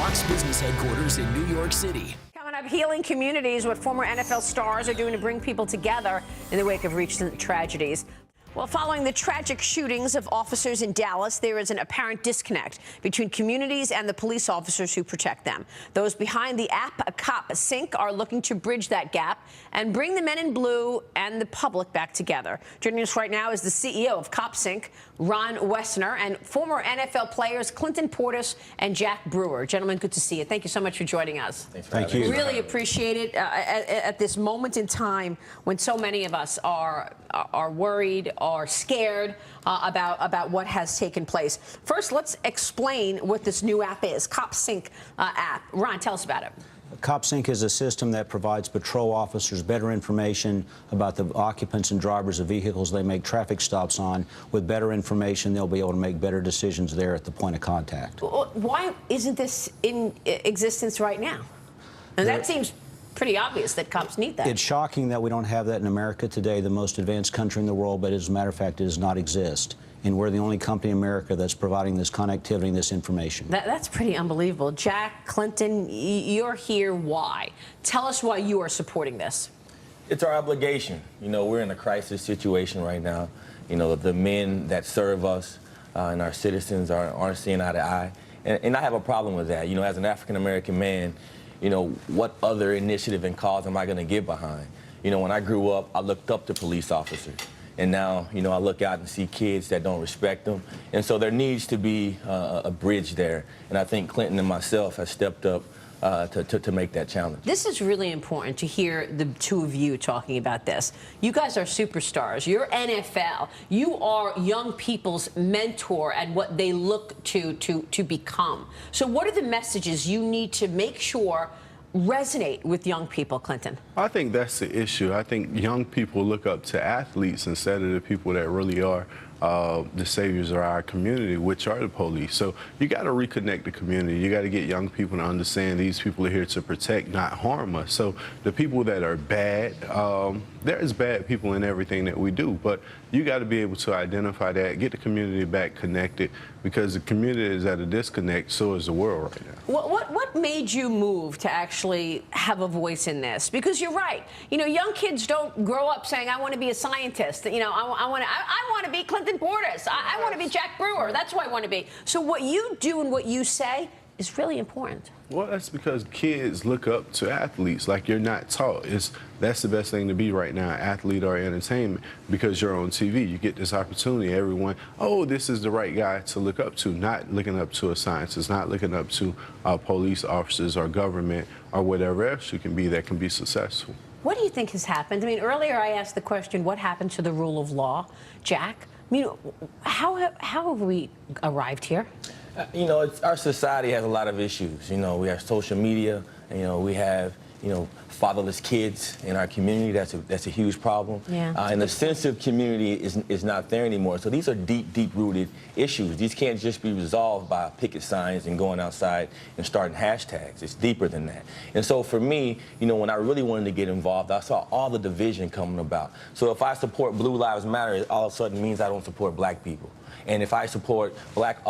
Fox Business headquarters in New York City. Coming up, healing communities, what former NFL stars are doing to bring people together in the wake of recent tragedies. Well, following the tragic shootings of officers in Dallas, there is an apparent disconnect between communities and the police officers who protect them. Those behind the app COPsync are looking to bridge that gap and bring the men in blue and the public back together. Joining us right now is the CEO of COPsync, Ron Wessner, and former NFL players Clinton Portis and Jack Brewer. Gentlemen, good to see you. Thank you so much for joining us. Thank you. Really appreciate it at this moment in time when so many of us are worried, are scared about what has taken place. First, let's explain what this new app is, COPsync app. Ron, tell us about it. COPsync is a system that provides patrol officers better information about the occupants and drivers of vehicles they make traffic stops on. With better information, they'll be able to make better decisions there at the point of contact. Why isn't this in existence right now? And that seems pretty obvious that cops need that. It's shocking that we don't have that in America today, the most advanced country in the world, but as a matter of fact, it does not exist. And we're the only company in America that's providing this connectivity, this information. That's pretty unbelievable. Jack, Clinton, you're here. Why? Tell us why you are supporting this. It's our obligation. You know, we're in a crisis situation right now. You know, the men that serve us and our citizens aren't seeing eye to eye. And I have a problem with that. You know, as an African-American man, you know, what other initiative and cause am I going to get behind? You know, when I grew up, I looked up to police officers. And now, you know, I look out and see kids that don't respect them. And so there needs to be a bridge there. And I think Clinton and myself have stepped up to make that challenge. This is really important to hear the two of you talking about this. You guys are superstars. You're NFL. You are young people's mentor and what they look to become. So what are the messages you need to make sure resonate with young people, Clinton? I think that's the issue. I think young people look up to athletes instead of the people that really are the saviors of our community, which are the police. So you got to reconnect the community. You got to get young people to understand these people are here to protect, not harm us. So the people that are bad, there's bad people in everything that we do, but you got to be able to identify that, get the community back connected, because the community is at a disconnect, so is the world right now. What made you move to actually have a voice in this? Because you're right. You know, young kids don't grow up saying, I want to be a scientist. You know, I want to be Clinton Portis. I want to be Jack Brewer. That's who I want to be. So what you do and what you say is really important. Well, that's because kids look up to athletes like you're not taught. That's the best thing to be right now, athlete or entertainment, because you're on TV. You get this opportunity, everyone, oh, this is the right guy to look up to, not looking up to a scientist, not looking up to police officers or government or whatever else you can be that can be successful. What do you think has happened? I mean, earlier I asked the question, what happened to the rule of law? Jack, I mean, how have we arrived here? You know, our society has a lot of issues. You know, we have social media, and, you know, we have, you know, fatherless kids in our community. That's a huge problem. Yeah. And the sense of community is not there anymore. So these are deep-rooted issues. These can't just be resolved by picket signs and going outside and starting hashtags. It's deeper than that. And so for me, you know, when I really wanted to get involved, I saw all the division coming about. So if I support Blue Lives Matter, it all of a sudden means I don't support black people. And if I support Black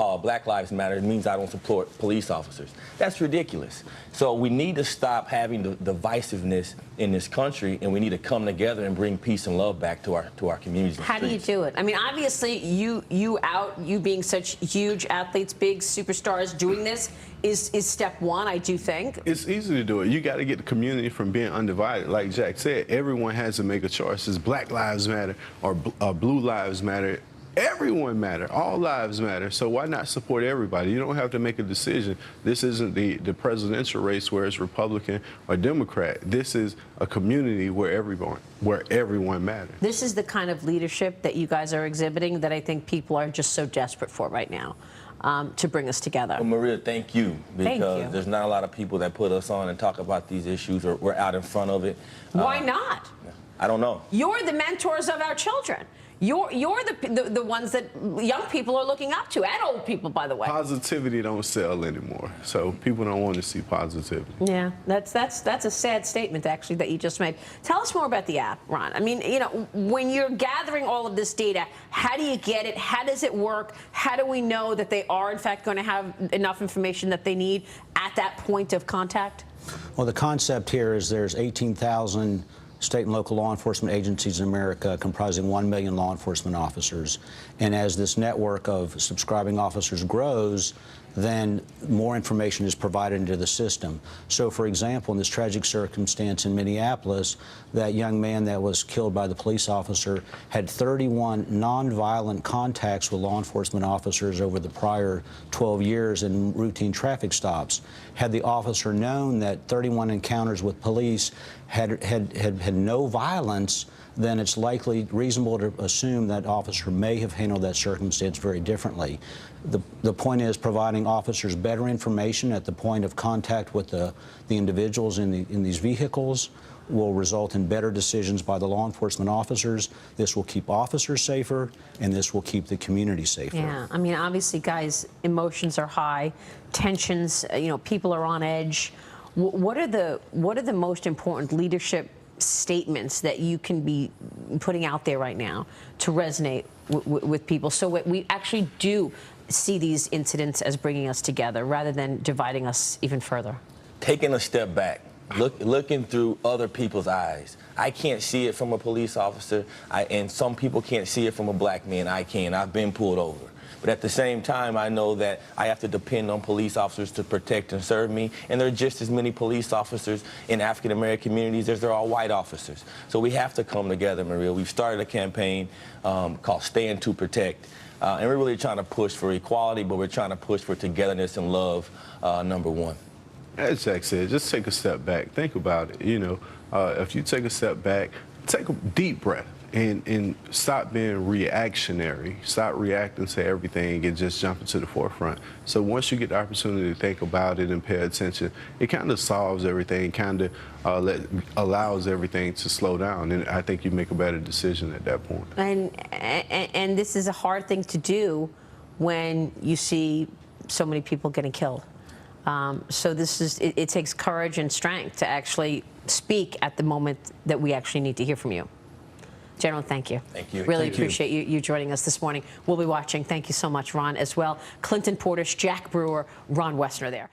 Lives Matter, it means I don't support police officers. That's ridiculous. So we need to stop having the divisiveness in this country, and we need to come together and bring peace and love back to our communities. How do you do it? I mean, obviously, you being such huge athletes, big superstars, doing this is step one, I do think. It's easy to do it. You got to get the community from being undivided. Like Jack said, everyone has to make a choice. It's Black Lives Matter or Blue Lives Matter. Everyone matter. All lives matter. So why not support everybody? You don't have to make a decision. This isn't the presidential race where it's Republican or Democrat. This is a community where everyone matters. This is the kind of leadership that you guys are exhibiting that I think people are just so desperate for right now, to bring us together. Well, Maria, thank you, because there's not a lot of people that put us on and talk about these issues, or we're out in front of it. Why not? I don't know. You're the mentors of our children. You're the ones that young people are looking up to, and old people, by the way. Positivity don't sell anymore, so people don't want to see positivity. Yeah, that's a sad statement, actually, that you just made. Tell us more about the app, Ron. I mean, you know, when you're gathering all of this data, how do you get it? How does it work? How do we know that they are, in fact, going to have enough information that they need at that point of contact? Well, the concept here is there's 18,000 state and local law enforcement agencies in America comprising 1 million law enforcement officers. And as this network of subscribing officers grows, then more information is provided into the system. So, for example, in this tragic circumstance in Minneapolis, that young man that was killed by the police officer had 31 nonviolent contacts with law enforcement officers over the prior 12 years in routine traffic stops. Had the officer known that 31 encounters with police had no violence, then it's likely reasonable to assume that officer may have handled that circumstance very differently. The point is providing officers better information at the point of contact with the individuals in these vehicles will result in better decisions by the law enforcement officers. This will keep officers safer, and this will keep the community safer. Yeah, I mean, obviously, guys, emotions are high, tensions, you know, people are on edge. What are the most important leadership statements that you can be putting out there right now to resonate with people, so we actually do see these incidents as bringing us together rather than dividing us even further? Taking a step back, looking through other people's eyes. I can't see it from a police officer, and some people can't see it from a black man. I can. I've been pulled over. But at the same time, I know that I have to depend on police officers to protect and serve me. And there are just as many police officers in African-American communities as there are white officers. So we have to come together, Maria. We've started a campaign called Stand to Protect. And we're really trying to push for equality, but we're trying to push for togetherness and love, number one. As Jack said, just take a step back. Think about it. You know, if you take a step back, take a deep breath. And stop being reactionary. Stop reacting to everything and just jumping to the forefront. So once you get the opportunity to think about it and pay attention, it kind of solves everything, kind of allows everything to slow down. And I think you make a better decision at that point. And this is a hard thing to do when you see so many people getting killed. So it takes courage and strength to actually speak at the moment that we actually need to hear from you. General, thank you. Thank you. Really appreciate you joining us this morning. We'll be watching. Thank you so much, Ron, as well. Clinton Portis, Jack Brewer, Ron Wessner there.